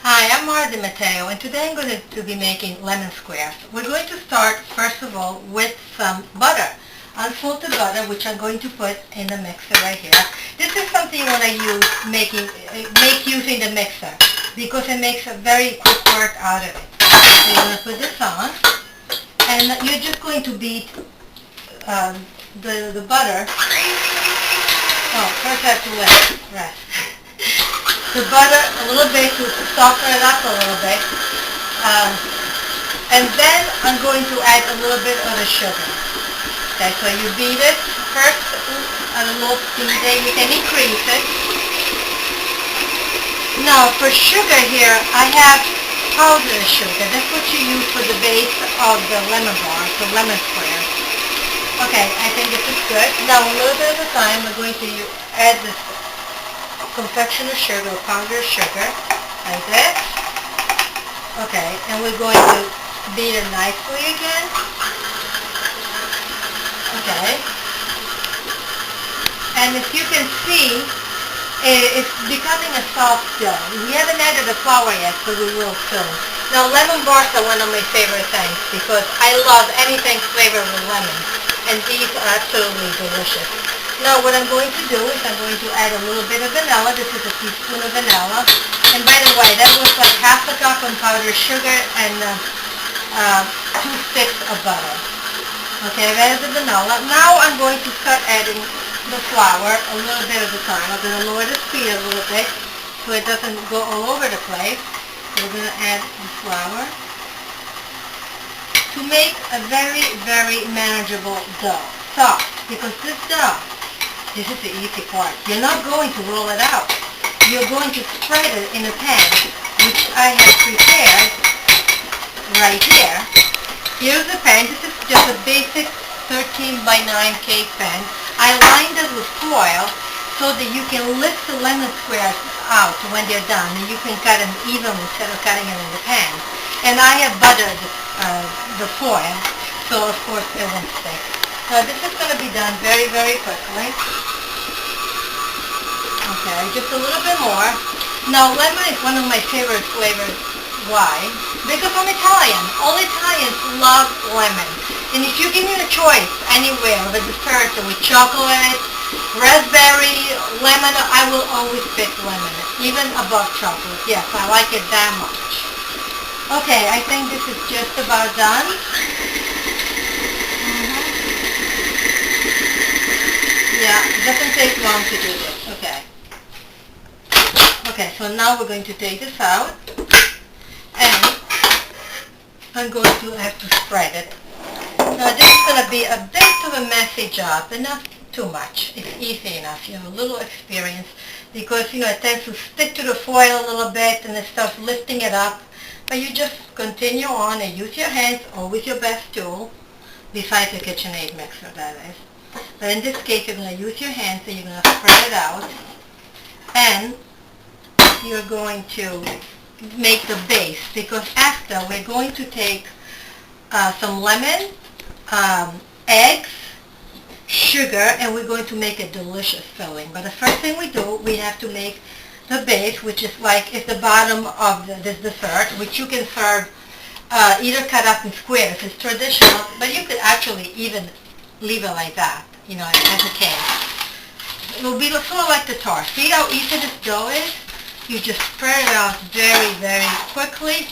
Hi, I'm Mara Di Matteo, and today I'm going to be making lemon squares. We're going to start, first of all, with some butter. Unsalted butter, which I'm going to put in the mixer right here. This is something you want to use make using the mixer, because it makes a very quick work out of it. So you're going to put this on, and you're just going to beat the butter. Oh, first I have to let it rest. The butter a little bit to soften it up a little bit. And then I'm going to add a little bit of the sugar. Okay, so you beat it first at a low speed, then you can increase it. Now for sugar here, I have powdered sugar. That's what you use for the base of the lemon bar, the lemon square. Okay, I think this is good. Now a little bit at a time, we're going to add this confectioner sugar, or powdered sugar, like this. Okay, and we're going to beat it nicely again. Okay. And if you can see, it's becoming a soft dough. We haven't added the flour yet, but we will soon. Now lemon bars are one of my favorite things because I love anything flavored with lemon, and these are absolutely delicious. Now what I'm going to do is I'm going to add a little bit of vanilla. This is a teaspoon of vanilla. And by the way, that was like half a cup of powdered sugar and 2 sticks of butter. Okay, I've added the vanilla. Now I'm going to start adding the flour a little bit at a time. I'm going to lower the speed a little bit so it doesn't go all over the place. We're going to add the flour to make a very, very manageable dough. Soft, because this dough, this is the easy part. You're not going to roll it out. You're going to spread it in a pan, which I have prepared right here. Here's the pan. This is just a basic 13 by 9 cake pan. I lined it with foil so that you can lift the lemon squares out when they're done, and you can cut them evenly instead of cutting them in the pan. And I have buttered the foil, so of course it won't stick. Now this is going to be done very, very quickly. Okay, just a little bit more. Now lemon is one of my favorite flavors. Why? Because I'm Italian. All Italians love lemon. And if you give me a choice anywhere of a dessert with chocolate, raspberry, lemon, I will always pick lemon, even above chocolate. Yes, I like it that much. Okay, I think this is just about done. Yeah, it doesn't take long to do this. Okay. Okay, so now we're going to take this out, and I'm going to have to spread it. Now this is going to be a bit of a messy job, but not too much. It's easy enough. You have a little experience because, it tends to stick to the foil a little bit and it starts lifting it up. But you just continue on and use your hands, always your best tool, besides the KitchenAid mixer, that is. But in this case, you're going to use your hands and you're going to spread it out. And you're going to make the base, because after we're going to take some lemon, eggs, sugar, and we're going to make a delicious filling. But the first thing we do, we have to make the base, which is it's the bottom of this dessert, which you can serve either cut up in squares. It's traditional, but you could actually even leave it like that, as a cake. It will be sort of like the tart. See how easy this dough is? You just spread it out very, very quickly,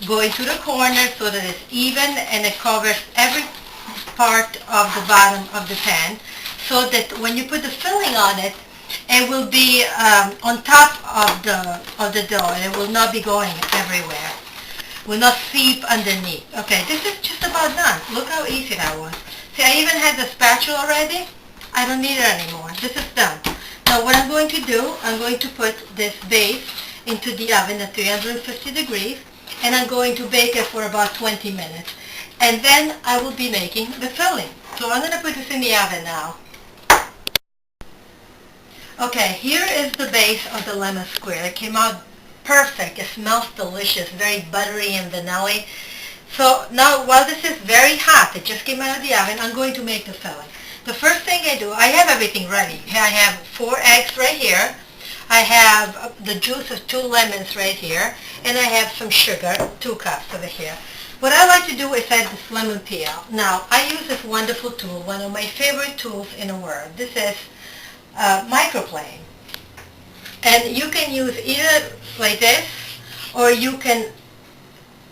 going to the corners so that it's even and it covers every part of the bottom of the pan, so that when you put the filling on it, it will be on top of the dough, and it will not be going everywhere. Will not seep underneath. Okay, this is just about done. Look how easy that was. See, I even had the spatula already. I don't need it anymore. This is done. Now what I'm going to do, I'm going to put this base into the oven at 350 degrees, and I'm going to bake it for about 20 minutes. And then I will be making the filling. So I'm going to put this in the oven now. Okay, here is the base of the lemon square. It came out perfect. It smells delicious, very buttery and vanilla. So now, while this is very hot, it just came out of the oven, I'm going to make the filling. The first thing I do, I have everything ready. I have 4 eggs right here. I have the juice of 2 lemons right here, and I have some sugar, 2 cups over here. What I like to do is add this lemon peel. Now, I use this wonderful tool, one of my favorite tools in the world. This is microplane. And you can use either like this, or you can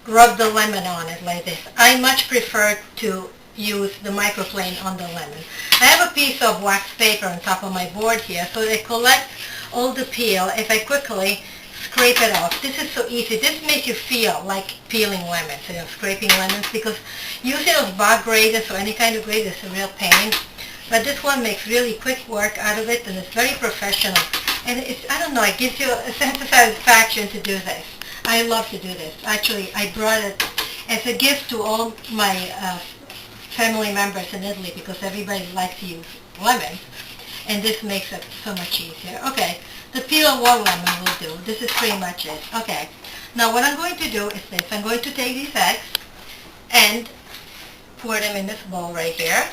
rub the lemon on it like this. I much prefer to use the microplane on the lemon. I have a piece of wax paper on top of my board here, so it collects all the peel if I quickly scrape it off. This is so easy. This makes you feel like peeling lemons, scraping lemons, because using those bar graters or any kind of grater is a real pain. But this one makes really quick work out of it, and it's very professional. And it's, I don't know, it gives you a sense of satisfaction to do this. I love to do this. Actually, I brought it as a gift to all my family members in Italy because everybody likes to use lemons, and this makes it so much easier. Okay, the peel of 1 lemon will do. This is pretty much it. Okay, now what I'm going to do is this. I'm going to take these eggs and pour them in this bowl right here.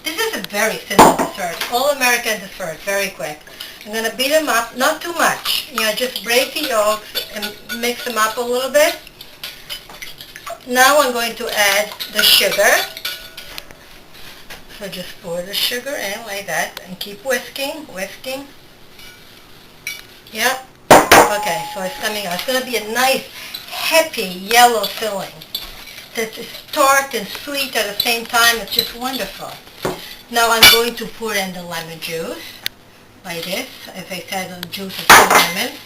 This is a very simple dessert, all-American dessert, very quick. I'm going to beat them up, not too much. Just break the yolks and mix them up a little bit. Now I'm going to add the sugar. So just pour the sugar in like that and keep whisking. Yep. Okay, so it's coming out. It's going to be a nice, happy yellow filling that is tart and sweet at the same time. It's just wonderful. Now I'm going to pour in the lemon juice like this, as I said, the juice of 2 lemons.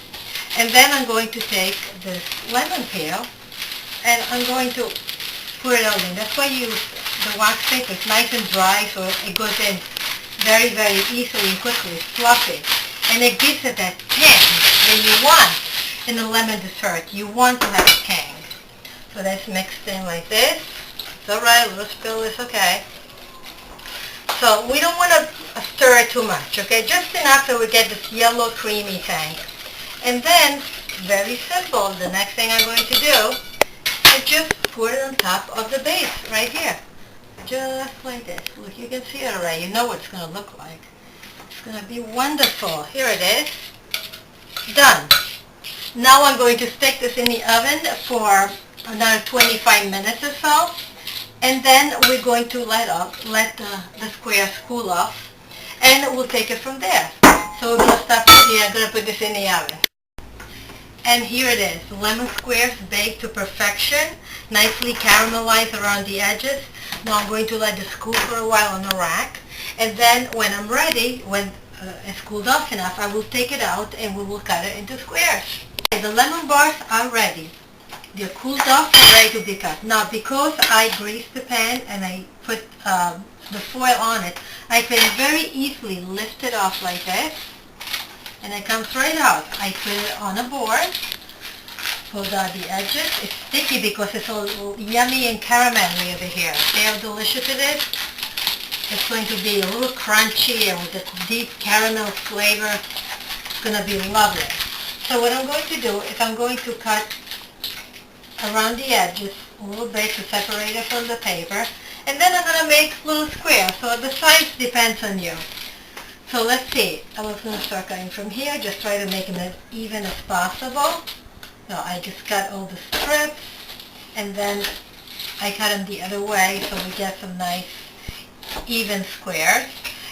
And then I'm going to take this lemon peel and I'm going to pour it all in. That's why you use the wax paper. It's nice and dry, so it goes in very, very easily and quickly. It's fluffy. And it gives it that tang that you want in a lemon dessert. You want to have a tang. So that's mixed in like this. It's alright, a little spill is okay. So we don't want to stir it too much, okay? Just enough that we get this yellow creamy tang. And then, very simple, the next thing I'm going to do is just pour it on top of the base right here. Just like this. Look, you can see it already. You know what it's going to look like. It's going to be wonderful. Here it is. Done. Now I'm going to stick this in the oven for another 25 minutes or so. And then we're going to let the squares cool off, and we'll take it from there. So we're going to stop it here. I'm going to put this in the oven. And here it is, lemon squares baked to perfection, nicely caramelized around the edges. Now I'm going to let this cool for a while on a rack, and then when I'm ready, when it's cooled off enough, I will take it out and we will cut it into squares. The lemon bars are ready. They're cooled off and ready to be cut. Now, because I greased the pan and I put the foil on it, I can very easily lift it off like this, and it comes right out. I put it on a board, pulled out the edges. It's sticky because it's all yummy and caramelly over here. See how delicious it is? It's going to be a little crunchy and with a deep caramel flavor. It's going to be lovely. So what I'm going to do is I'm going to cut around the edges a little bit to separate it from the paper, and then I'm going to make little squares. So the size depends on you. So let's see. I was going to start cutting from here, just try to make them as even as possible. So I just cut all the strips, and then I cut them the other way so we get some nice even squares.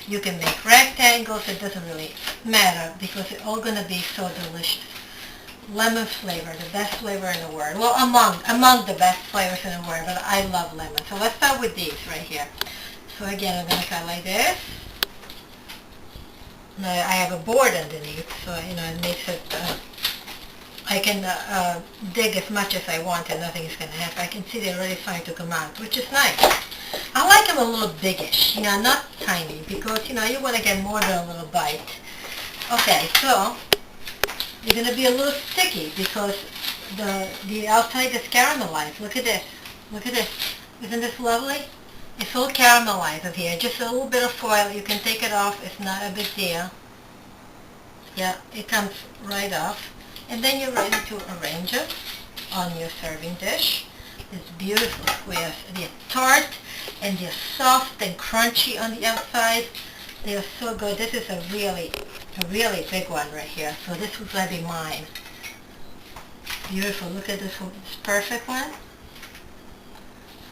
You can make rectangles, it doesn't really matter because it's all going to be so delicious. Lemon flavor, the best flavor in the world. Well, among the best flavors in the world, but I love lemon. So let's start with these right here. So again, I'm going to cut like this. Now I have a board underneath, so it makes it, I can dig as much as I want and nothing is going to happen. I can see they're really starting to come out, which is nice. I like them a little biggish, not tiny, because, you want to get more than a little bite. Okay, so they're going to be a little sticky because the outside is caramelized. Look at this. Look at this. Isn't this lovely? It's all caramelized up here. Just a little bit of foil. You can take it off. It's not a big deal. Yeah, it comes right off. And then you're ready to arrange it on your serving dish. It's beautiful squares. They're tart and they're soft and crunchy on the outside. They are so good. This is a really a really big one right here. So this was going to be mine. Beautiful. Look at this one. This perfect one.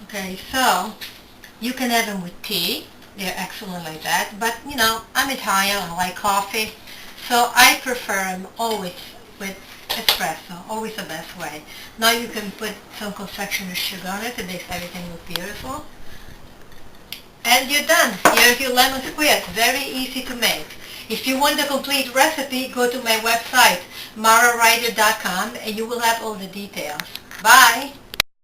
Okay, so you can have them with tea. They're excellent like that. But, you know, I'm Italian. I like coffee. So I prefer them always with espresso. Always the best way. Now you can put some confectioner's sugar on it. It makes everything look beautiful. And you're done. Here's your lemon squares. Very easy to make. If you want the complete recipe, go to my website, mararider.com, and you will have all the details. Bye!